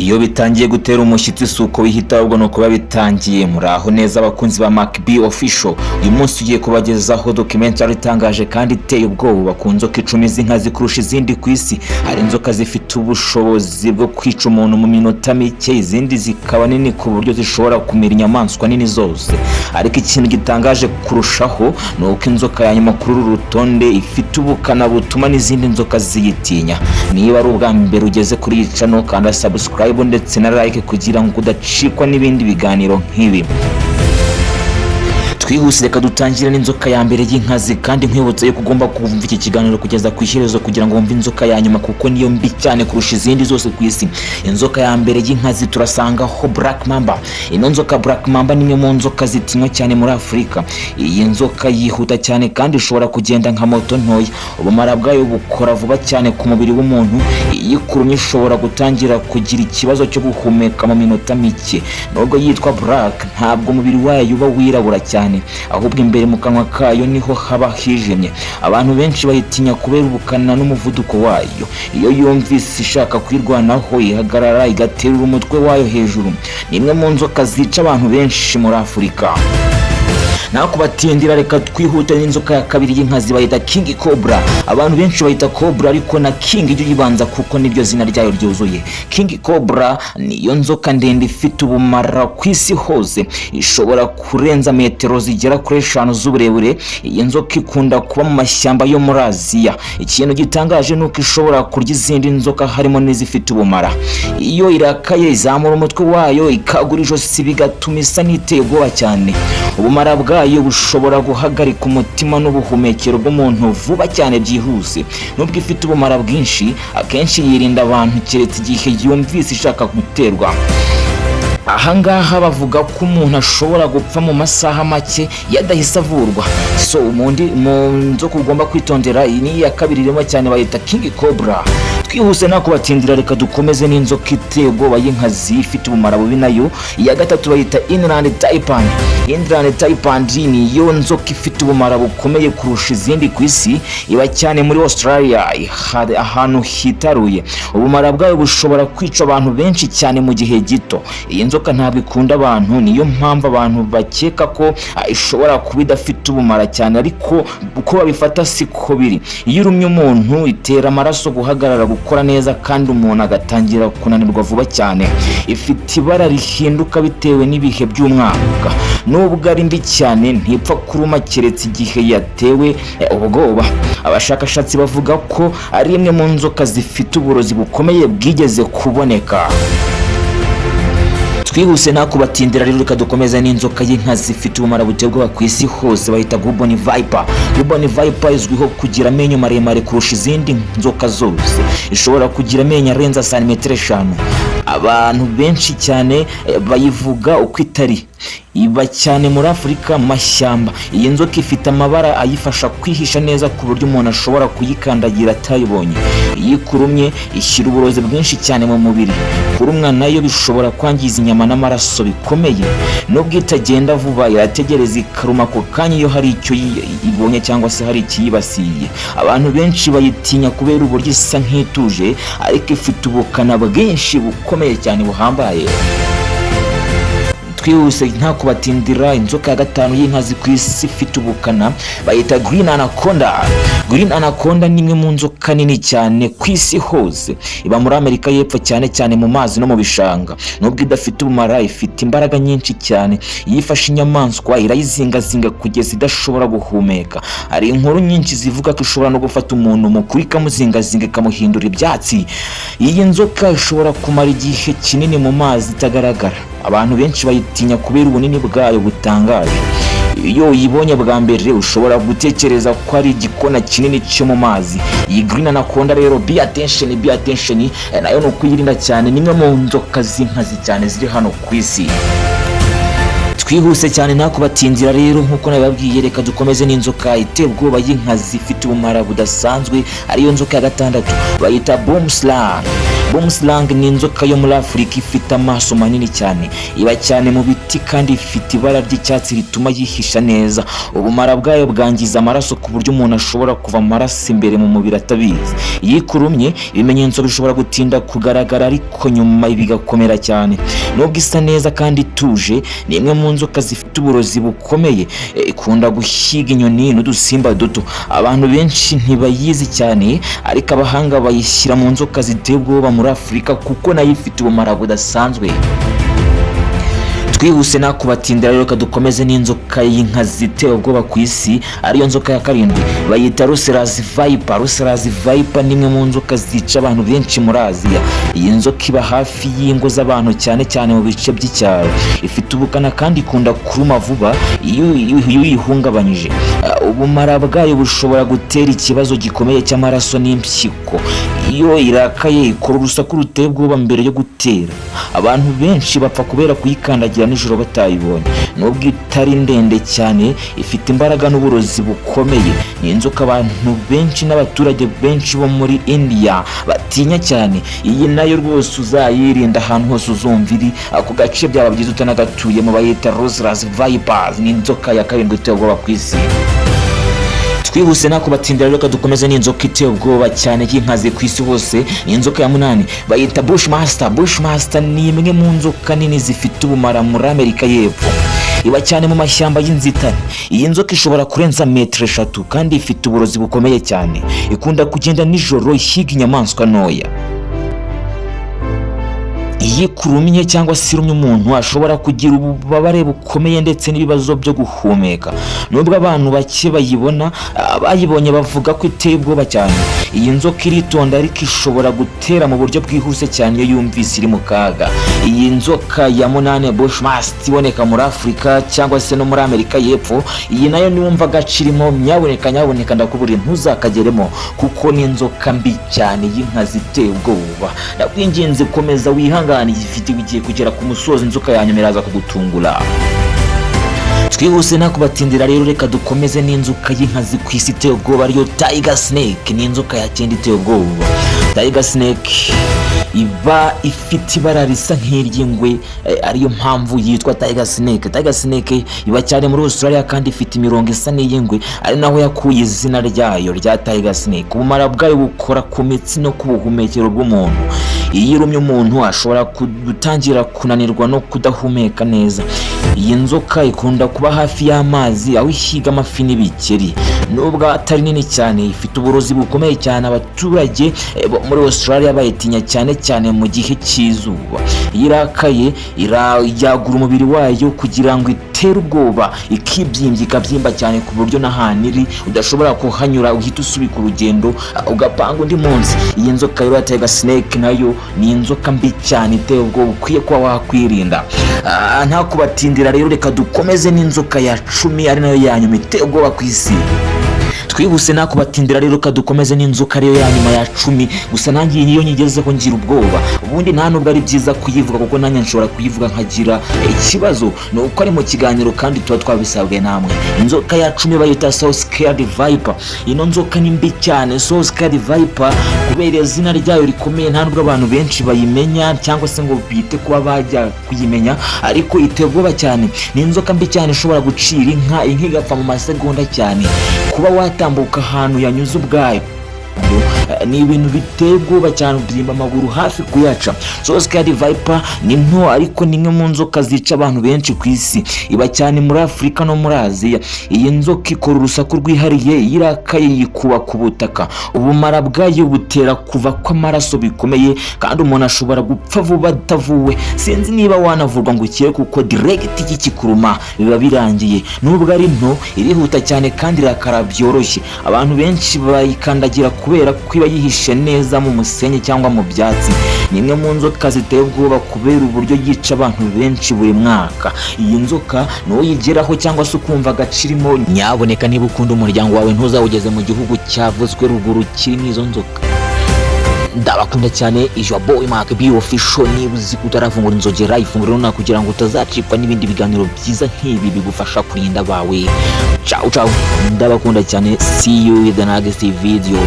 iyo bitangiye gutera umushyitsi suko wihita ahubwo no kuba bitangiye. Muraho neza abakunzi ba MacB Official, uyu munsi ugiye kubagezaho documentary itangaje kandi iteye ubwoba ku nzoka 10 z'inkazi kurusha izindi ku isi. Hari inzoka zifite ubushobozi bwo kwica umuntu mu minota mike, izindi zikaba nini ku buryo zishobora kumira inyamaswa nini zose. Ariko ikintu gitangaje kurushaho ni uko inzoka ya nyuma kuri uru rutonde ifite ubukana butuma n'izindi nzoka ziyitinya. Niba ari ubwa mbere ugeze kuri iyi channel, kanda subscribe ndetse na like kugira ngo udacikwa n'ibindi biganiro nk'ibi. Twihuse reka dutangire n'inzoka ya mbere y'inkazi, kandi nkwibutsa yuko ugomba kumva iki kiganiro kugeza ku iherezo kugira ngo wumve inzoka ya nyuma kuko niyo mbi cyane kurusha izindi zose ku isi. Inzoka ya mbere y'inkazi turasangaho Black Mamba. Ino nzoka Black Mamba ni imwe mu nzoka zitinywa cyane muri Afurika. Iyi nzoka yihuta cyane kandi ishobora kugenda nka moto ntoya. Ubumara bwayo bukora vuba cyane ku mubiri w'umuntu. Iyi kurumye ishobora gutangira kugira ikibazo cyo guhumeka mu minota mike. Nubwo yitwa Black, ntabwo umubiri wayo uba wirabura cyane, ahubwo imbere mu kanwa kayo niho haba hijimye. Abantu benshi bayitinya kubera ubukana n'umuvuduko wayo. Iyo yumvise ishaka kwirwanaho ihagarara igaterura umutwe wayo hejuru. Ni imwe mu nzoka zica abantu benshi muri Afurika. Naho kubatindira reka twihute n'inzoka ya kabiri y'inkazi bayita King Cobra. Abantu benshi bayita Cobra ariko na King ijyo yibanza kuko niryo zina ryayo ryuzuye. King Cobra niyo nzoka ndende ifite ubumara ku isi hose, ishobora kurenza metero zigera kuri 5 z'uburebure. Iyi nzoka ikunda kuba mu mashyamba yo muri Aziya. Ikintu gitangaje nuko ishobora kurya izindi nzoka harimo n'izifite ubumara. Iyo irakaye izamura umutwe wayo ikagura ijosi bigatuma isa n'iteye ubwoba cyane. Ubumara bwayo bushobora guhagarika umutima n'ubuhumekero bw'umuntu vuba cyane byihuse. Nubwo ifite ubumara bwinshi, akenshi yirinda abantu keretse igihe yumvise ishaka guterwa. Ahangaha bavuga ko umuntu ashobora gupfa mu masaha make yadahise avurwa. So mu nzoka ugomba kwitondera iyi ni ya kabiri rema cyane bayita King Cobra. Twihuse nako batindira reka dukomeze n'inzoka iteye ubwoba y'inkazi ifite ubumara bubi nayo. Iya gatatu bayita Inland Taipan. Inland Taipan ni yo nzoka ifite ubumara bukomeye kurusha izindi ku isi, iba cyane muri Australia ahantu hitaruye. Ubumara bwayo bushobora kwica abantu benshi cyane mu gihe gito. Iyi nzoka ntabwo ikunda abantu, niyo mpamvu abantu bakeka ko ishobora kuba idafite ubumara cyane, ariko uko babifata siko biri. Iyo urumye umuntu itera amaraso guhagarara gukora neza kandi umuntu agatangira kunanirwa vuba cyane. Ifite ibara rihinduka bitewe n'ibihe by'umwaka. Nubwo ari mbi cyane ntipfa kuruma keretse igihe yatewe ubwoba. Abashakashatsi bavuga ko ari imwe mu nzoka zifite uburozi bukomeye bwigeze kuboneka. Twihuse nako batindira rero reka dukomeza n'inzoka y'inkazi ifite ubumara buteye ubwoba ku isi hose bayita Bubony Viper. Bubony Viper izwiho kugira amenyo maremare kurusha izindi nzoka zose. Ishobora kugira amenyo arenza santimetero 5. Abantu benshi cyane bayivuga uko itari. Iba cyane muri Afurika mu mashyamba. Iyi nzoka ifite amabara ayifasha kwihisha neza ku buryo umuntu ashobora kuyikandagira atayibonye. Iyi kurumye ishyira uburozi bwinshi cyane mu mubiri. Kurumwa nayo bishobora kwangiza inyama n'amaraso bikomeye. Nubwo itagenda vuba, irategereza ikaruma ako kanya iyo hari icyo ibonye cyangwa se hari ikiyibasiye. Abantu benshi bayitinya kubera uburyo isa nk'ituje, ariko ifite ubukana bwinshi bukomeye cyane buhambaye. Twihuse nta kubatindira inzoka ya gatanu y'inkazi ku isi ifite ubukana bayita Green Anaconda. Green Anaconda ni imwe mu nzoka nini cyane ku isi hose. Iba muri Amerika y'Epfo cyane cyane mu mazi no mu bishanga. Nubwo idafite ubumara, ifite imbaraga nyinshi cyane. Yifashe inyamaswa irayizingazinga kugeza idashobora guhumeka. Hari inkuru nyinshi zivuga ko ishobora no gufata umuntu mukuru ikamuzingazinga ikamuhindura ibyatsi. Iyi nzoka ishobora kumara igihe kinini mu mazi itagaragara. Abantu benshi bayitinya kubera ubunini bwayo butangaje. Iyo uyibonye bwa mbere ushobora gutekereza ko ari igikona kinini cyo mu mazi. Iyi Green Anaconda rero be attention nayo no kuyirinda cyane. Nimwe mu nzoka z'inkazi cyane ziri hano ku isi. Twihuse cyane nako batindira rero nkuko nababwiye reka dukomeze n'inzoka iteye ubwoba y'inkazi ifite ubumara budasanzwe, ariyo nzoka ya gatandatu bayita Boom Slang. Boomslang ni inzoka yo muri Afurika ifite amaso manini cyane, iba cyane mu biti kandi ifite ibara ry'icyatsi rituma yihisha neza. Ubumara bwayo bwangiza amaraso ku buryo umuntu ashobora kuva amaraso imbere mu mubiri atabizi. Iyo ikurumye ibimenyetso bishobora gutinda kugaragara ariko nyuma bigakomera cyane. Nubwo isa neza kandi ituje, ni imwe mu nzoka zifite uburozi bukomeye. Ikunda guhiga inyoni n'udusimba duto. Abantu benshi ntibayizi cyane ariko abahanga bayishyira mu nzoka ziteye ubwoba muri Afurika kuko nayo ifite ubumara budasanzwe. Twihuse nakubatindira rero kadukomeze n'inzoka y'inkazi iteye ubwoba ku isi, ariyo nzoka ya karindwi bayita Roseras Viper. Roseras Viper ni imwe mu nzoka zica abantu benshi muri Aziya. Iyi nzoka iba hafi y'ingo z'abantu cyane cyane mu bice by'icyaro. Ifite ubukana kandi ikunda kuruma vuba iyo uyihungabanyije. Ubumara bwayo bushobora gutera ikibazo gikomeye cy'amaraso n'impyiko. Iyo irakaye ikora urusaku ruteye ubwoba mbere yo gutera. Abantu benshi bapfa kubera kuyikandagira nijoro batayibonye. Nubwo itari ndende cyane, ifite imbaraga n'uburozi bukomeye. Ni inzoka abantu benshi n'abaturage benshi bo muri India batinya cyane. Iyi nayo rwose uzayirinda ahantu hose uzumva iri. Ako gace byaba byiza utanagatuyemo. Bayita Roseras Vipers. Ni inzoka ya karindwi iteye ubwoba ku isi. Twihuse nakubatindira rero kadukomeze n'inzoka iteye ubwoba cyane y'inkazi ku isi hose. Ni inzoka ya munani bayita Bushmaster. Bushmaster ni imwe mu nzoka nini zifite ubumara muri Amerika y'Epfo. Iba cyane mu mashyamba y'inzitane. Iyi nzoka ishobora kurenza metero 3 kandi ifite uburozi bukomeye cyane. Ikunda kugenda nijoro ihiga inyamaswa ntoya. Iyi kurumye cyangwa se irumye umuntu ashobora kugira ububabare bukomeye ndetse n'ibibazo byo guhumeka. Nubwo abantu bake bayibona, bayibonye bavuga ko iteye ubwoba cyane. Iyi nzoka iritonda ariko ishobora gutera mu buryo bwihuse cyane iyo yumvise iri mu kaga. Iyi nzoka ya munane Bushmaster iboneka muri Afurika cyangwa se no muri Amerika y'Epfo. Iyi nayo niwumva gacirimo nyaboneka ndakubura ntuzakageremo kuko ni inzoka mbi cyane y'inkazi iteye ubwoba. Ndakwinginze komeza wihanga ifite igiye kugera ku musozi inzoka yanyuma iraza kugutungura. Twihuse nakubatindira rero reka dukomeze n'inzoka y'inkazi ku isi iteye ubwoba ariyo Tiger Snake. Ni inzoka ya cyenda iteye ubwoba. Tiger Snake iba ifite ibara risa nk'iry'ingwe, ariyo mpamvu yitwa Tiger Snake. Tiger Snake iba cyane muri Australia kandi ifite imirongo isa n'iy'ingwe, ari naho yakuye izina ryayo rya Tiger Snake. Ubumara bwayo bukora ku mitsi no ku buhumekero bw'umuntu. Iyo irumye umuntu ashobora gutangira kunanirwa no kudahumeka neza. Iyi nzoka ikunda kuba hafi y'amazi aho ihiga amafi n'ibikeri. Nubwo atari nini cyane, ifite uburozi bukomeye cyane. Abaturage muri Australia bayitinya cyane mu gihe cy'izuba. Irakaye irayagura umubiri wayo kugira ngo itere ubwoba, ikabyimba cyane ku buryo n'ahantu iri udashobora kuhanyura uhita usubika urugendo ugapanga undi munsi. Iyi nzoka ya Tiger Snake nayo ni inzoka mbi cyane iteye ubwoba ukwiye kuba wakwirinda. Nta kubatindira rero reka dukomeze n'inzoka ya 10 ari nayo ya nyuma iteye ubwoba ku isi. Twihuse nakubatindira rero kadukomeze n'inzoka ariyo ya nyuma ya 10. Gusa nanjye iyo nyigezeho ngira ubwoba. Ubundi nta nubwo ari byiza kuyivuga kuko nanjye nshobora kuyivuga nkagira ikibazo. No uko ari mu kiganiro kandi tuba twabisabwe namwe. Inzoka ya 10 bayita South Scared Viper. Ino nzoka ni mbi cyane. South Scared Viper kubera izina ryayo rikomeye nta nubwo abantu benshi bayimenya cyangwa se ngo bite kuba bajya kuyimenya, ariko iteye ubwoba cyane. Ni inzoka mbi cyane ishobora gucira inka igapfa mu masegonda cyane. Kuba watambuka ahantu yanyuze ubwayo ni ibintu biteye ubwoba cyane, ubyimba amaguru hafi kuyaca. South Scared Viper ni nto ariko ni imwe mu nzoka zica abantu benshi ku isi. Iba cyane muri Afurika no muri Aziya. Iyi nzoka ikora urusaku rwihariye, irakaye yikuba ku butaka. Ubumara bwayo butera kuva kw'amaraso bikomeye kandi umuntu ashobora gupfa vuba atavuwe. Sinzi niba wanavurwa ngo ukire kuko direct ikikuruma biba birangiye. Nubwo ari nto irihuta cyane kandi irakara byoroshye. Abantu benshi bayikandagira kubera kwiba yihishe neza mu musenyi cyangwa mu byatsi. Ni imwe mu nzoka ziteye ubwoba kubera uburyo yica abantu benshi buri mwaka. Iyi nzoka nuyigeraho cyangwa se ukumva agacirimo, nyaboneka niba ukunda umuryango wawe ntuzawugeze mu gihugu cyavuzwe ruguru kirimo izo nzoka. Ndabakunda cyane. Ijwa boy Mark B official. Niba uzi kutarafungura inzogera ifunguro na kugira ngo utazacikwa n'ibindi biganiro byiza nk'ibi bigufasha kurinda bawe. Ciao. Ndabakunda cyane. See you in the next video.